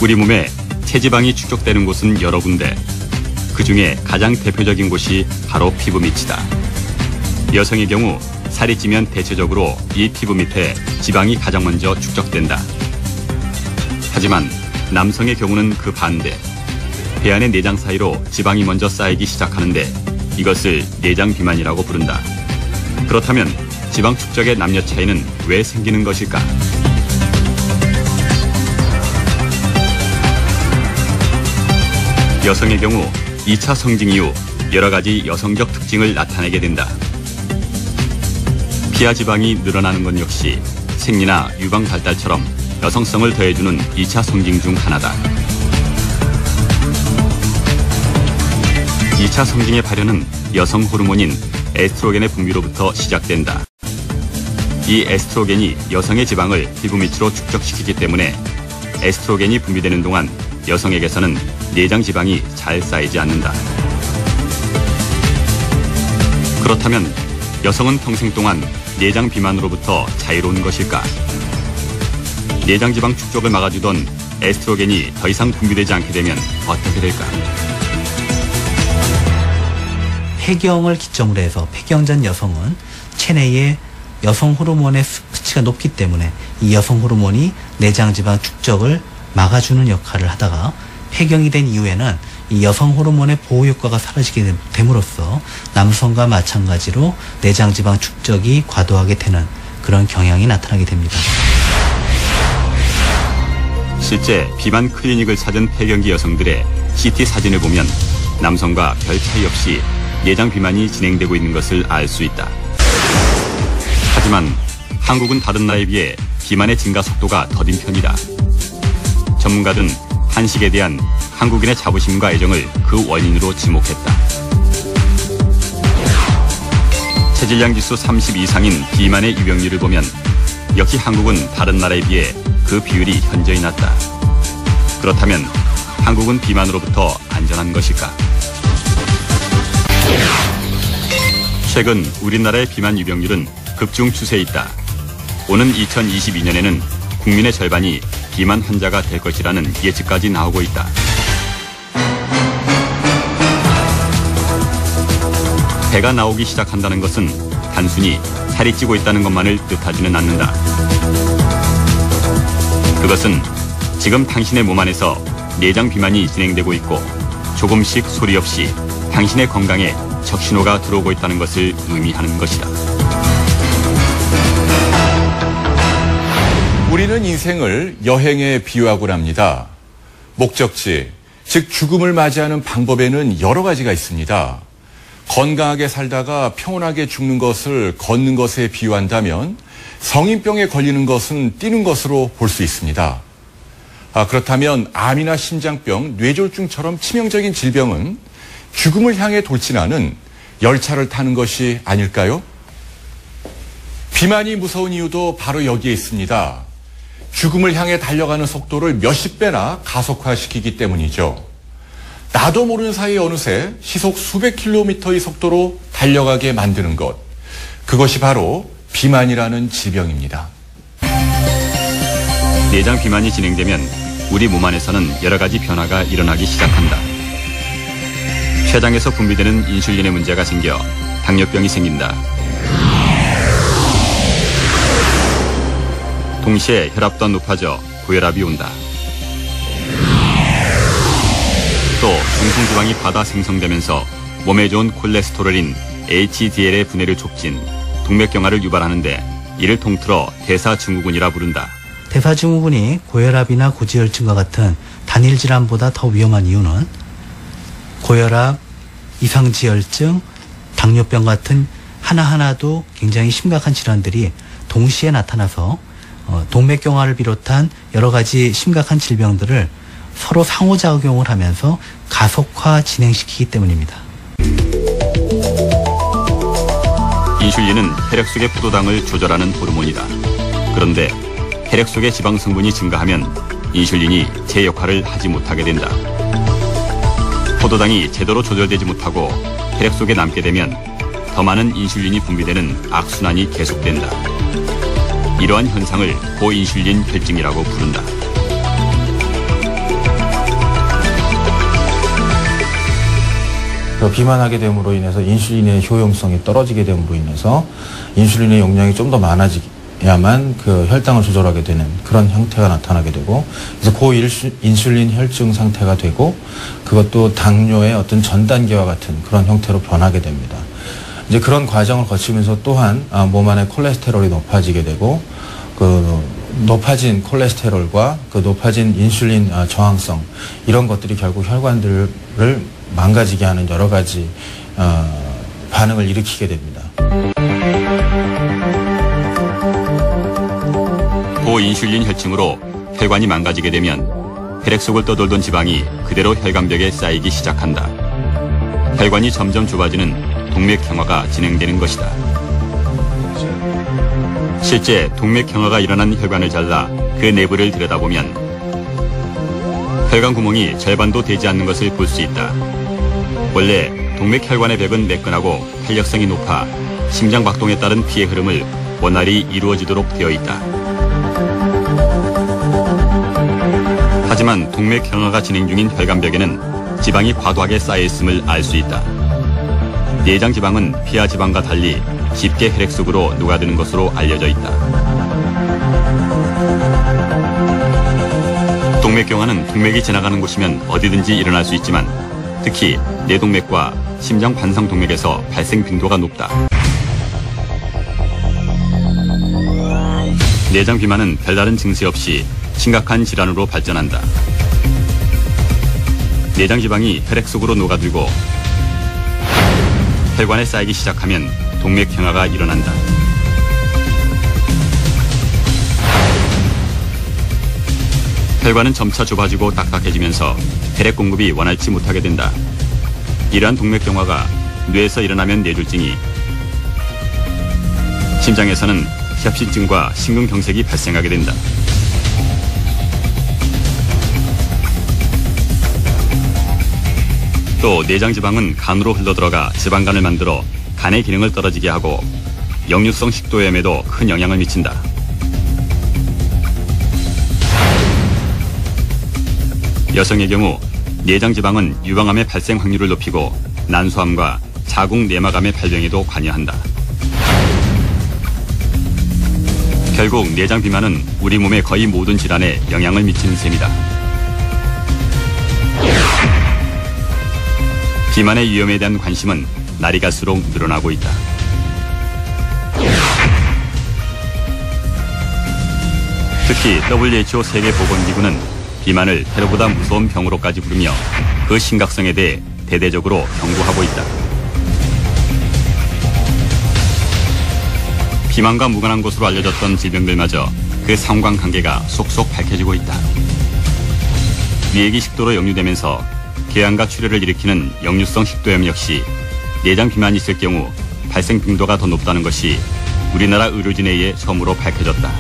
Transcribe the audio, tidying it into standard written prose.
우리 몸에 체지방이 축적되는 곳은 여러 군데. 그중에 가장 대표적인 곳이 바로 피부 밑이다. 여성의 경우 살이 찌면 대체적으로 이 피부 밑에 지방이 가장 먼저 축적된다. 하지만 남성의 경우는 그 반대. 배 안의 내장 사이로 지방이 먼저 쌓이기 시작하는데 이것을 내장 비만이라고 부른다. 그렇다면 지방 축적의 남녀 차이는 왜 생기는 것일까? 여성의 경우 2차 성징 이후 여러 가지 여성적 특징을 나타내게 된다. 피하 지방이 늘어나는 것 역시 생리나 유방 발달처럼 여성성을 더해주는 2차 성징 중 하나다. 2차 성징의 발현은 여성 호르몬인 에스트로겐의 분비로부터 시작된다. 이 에스트로겐이 여성의 지방을 피부 밑으로 축적시키기 때문에 에스트로겐이 분비되는 동안 여성에게서는 내장 지방이 잘 쌓이지 않는다. 그렇다면 여성은 평생 동안 내장 비만으로부터 자유로운 것일까? 내장 지방 축적을 막아주던 에스트로겐이 더 이상 분비되지 않게 되면 어떻게 될까? 폐경을 기점으로 해서 폐경 전 여성은 체내에 여성 호르몬의 수치가 높기 때문에 이 여성 호르몬이 내장 지방 축적을 막아주는 역할을 하다가 폐경이 된 이후에는 이 여성 호르몬의 보호 효과가 사라지게 됨으로써 남성과 마찬가지로 내장 지방 축적이 과도하게 되는 그런 경향이 나타나게 됩니다. 실제 비만 클리닉을 찾은 폐경기 여성들의 CT 사진을 보면 남성과 별 차이 없이 내장 비만이 진행되고 있는 것을 알 수 있다. 하지만 한국은 다른 나라에 비해 비만의 증가 속도가 더딘 편이다. 전문가들은 한식에 대한 한국인의 자부심과 애정을 그 원인으로 지목했다. 체질량 지수 30 이상인 비만의 유병률을 보면 역시 한국은 다른 나라에 비해 그 비율이 현저히 낮다. 그렇다면 한국은 비만으로부터 안전한 것일까? 최근 우리나라의 비만 유병률은 급증 추세에 있다. 오는 2022년에는 국민의 절반이 비만 환자가 될 것이라는 예측까지 나오고 있다. 배가 나오기 시작한다는 것은 단순히 살이 찌고 있다는 것만을 뜻하지는 않는다. 그것은 지금 당신의 몸 안에서 내장 비만이 진행되고 있고 조금씩 소리 없이 당신의 건강에 적신호가 들어오고 있다는 것을 의미하는 것이다. 우리는 인생을 여행에 비유하곤 합니다. 목적지, 즉 죽음을 맞이하는 방법에는 여러 가지가 있습니다. 건강하게 살다가 평온하게 죽는 것을 걷는 것에 비유한다면 성인병에 걸리는 것은 뛰는 것으로 볼 수 있습니다. 그렇다면 암이나 심장병, 뇌졸중처럼 치명적인 질병은 죽음을 향해 돌진하는 열차를 타는 것이 아닐까요? 비만이 무서운 이유도 바로 여기에 있습니다. 죽음을 향해 달려가는 속도를 몇십 배나 가속화시키기 때문이죠. 나도 모르는 사이에 어느새 시속 수백 킬로미터의 속도로 달려가게 만드는 것. 그것이 바로 비만이라는 질병입니다. 내장 비만이 진행되면 우리 몸 안에서는 여러 가지 변화가 일어나기 시작한다. 췌장에서 분비되는 인슐린의 문제가 생겨 당뇨병이 생긴다. 동시에 혈압도 높아져 고혈압이 온다. 또 중성지방이 과다 생성되면서 몸에 좋은 콜레스테롤인 HDL의 분해를 촉진, 동맥경화를 유발하는데 이를 통틀어 대사증후군이라 부른다. 대사증후군이 고혈압이나 고지혈증과 같은 단일 질환보다 더 위험한 이유는 고혈압, 이상지혈증, 당뇨병 같은 하나하나도 굉장히 심각한 질환들이 동시에 나타나서 동맥경화를 비롯한 여러 가지 심각한 질병들을 서로 상호작용을 하면서 가속화 진행시키기 때문입니다. 인슐린은 혈액 속의 포도당을 조절하는 호르몬이다. 그런데 혈액 속의 지방 성분이 증가하면 인슐린이 제 역할을 하지 못하게 된다. 포도당이 제대로 조절되지 못하고 혈액 속에 남게 되면 더 많은 인슐린이 분비되는 악순환이 계속된다. 이러한 현상을 고인슐린 혈증이라고 부른다. 그 비만하게 됨으로 인해서 인슐린의 효용성이 떨어지게 됨으로 인해서 인슐린의 용량이 좀 더 많아야만 그 혈당을 조절하게 되는 그런 형태가 나타나게 되고, 그래서 고인슐린 혈증 상태가 되고, 그것도 당뇨의 어떤 전 단계와 같은 그런 형태로 변하게 됩니다. 이제 그런 과정을 거치면서 또한 몸 안에 콜레스테롤이 높아지게 되고, 그 높아진 콜레스테롤과 그 높아진 인슐린 저항성, 이런 것들이 결국 혈관들을 망가지게 하는 여러 가지 반응을 일으키게 됩니다. 고인슐린 혈증으로 혈관이 망가지게 되면 혈액 속을 떠돌던 지방이 그대로 혈관벽에 쌓이기 시작한다. 혈관이 점점 좁아지는 동맥경화가 진행되는 것이다. 실제 동맥경화가 일어난 혈관을 잘라 그 내부를 들여다보면 혈관 구멍이 절반도 되지 않는 것을 볼 수 있다. 원래 동맥혈관의 벽은 매끈하고 탄력성이 높아 심장 박동에 따른 피의 흐름을 원활히 이루어지도록 되어 있다. 하지만 동맥경화가 진행 중인 혈관벽에는 지방이 과도하게 쌓여있음을 알 수 있다. 내장 지방은 피하 지방과 달리 쉽게 혈액 속으로 녹아드는 것으로 알려져 있다. 동맥경화는 동맥이 지나가는 곳이면 어디든지 일어날 수 있지만 특히 뇌동맥과 심장 관상동맥에서 발생 빈도가 높다. 내장 비만은 별다른 증세 없이 심각한 질환으로 발전한다. 내장 지방이 혈액 속으로 녹아들고 혈관에 쌓이기 시작하면 동맥경화가 일어난다. 혈관은 점차 좁아지고 딱딱해지면서 혈액 공급이 원활치 못하게 된다. 이러한 동맥경화가 뇌에서 일어나면 뇌졸중이, 심장에서는 협심증과 심근경색이 발생하게 된다. 또 내장지방은 간으로 흘러들어가 지방간을 만들어 간의 기능을 떨어지게 하고 역류성 식도염에도 큰 영향을 미친다. 여성의 경우 내장지방은 유방암의 발생 확률을 높이고 난소암과 자궁 내막암의 발병에도 관여한다. 결국 내장 비만은 우리 몸의 거의 모든 질환에 영향을 미치는 셈이다. 비만의 위험에 대한 관심은 날이 갈수록 늘어나고 있다. 특히 WHO 세계보건기구는 비만을 테러보다 무서운 병으로까지 부르며 그 심각성에 대해 대대적으로 경고하고 있다. 비만과 무관한 것으로 알려졌던 질병들마저 그 상관관계가 속속 밝혀지고 있다. 위액이 식도로 역류되면서 궤양과 출혈을 일으키는 역류성 식도염 역시 내장 비만이 있을 경우 발생 빈도가 더 높다는 것이 우리나라 의료진에 의해 처음으로 밝혀졌다.